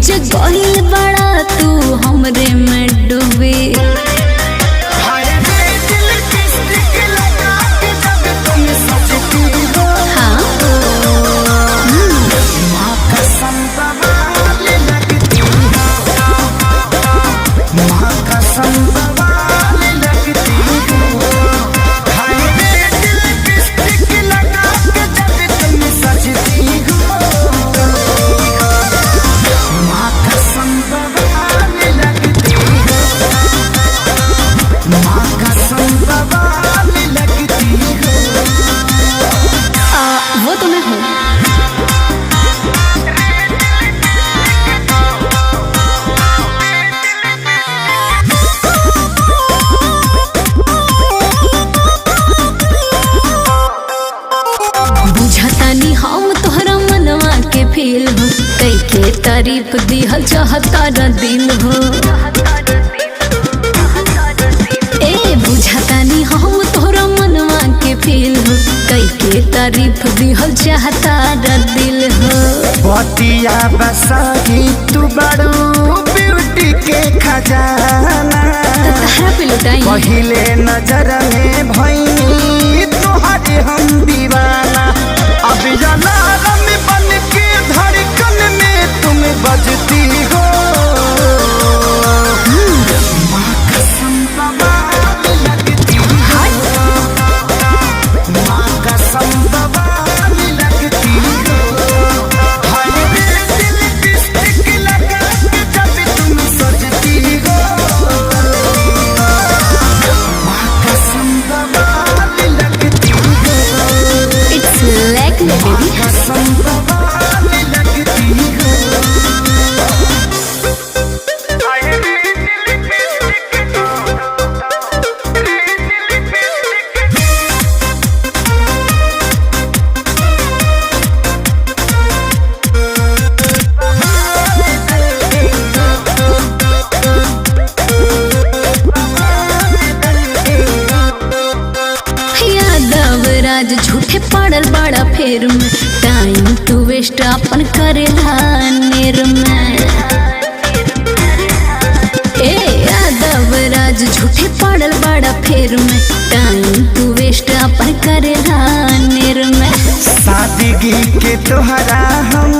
बीच गइल बड़ा तू हमरे में डूबे। वो तो मैं हूँ। बुझतानी हम तोहरा मनवा के फील हो, कई के तारीफ दिहल चाहता दिल हो। ए बुझतानी हम तोहरा मनवा के फील हो, कई के तारीफ दिहल चाहता दिल हो। बतिया बसाही तू बड़ू ब्यूटी के खजाना, तहरा पे लुटाई पहिले नजर में भइनी तोहरे हम दीवाना। अब अलार्म बन के धड़कन में तुम बजती हो। माँ कसम बवाल लगती हो, माँ कसम बवाल लगती हो। हर दिल लिपस्टिक लगा के जब तुम सजती हो। माँ कसम बवाल लगती हो। It's like me baby. कसम बवाल लगती हो। यादव राज झूठे पड़ल बड़ा फेर में, टाइम तू वेस्ट अपन करेला नेर में। ए यादव राज झूठे पड़ल बड़ा फेर में, टाइम तू वेस्ट अपन करेला नेर में। सादगी के तोहरा हम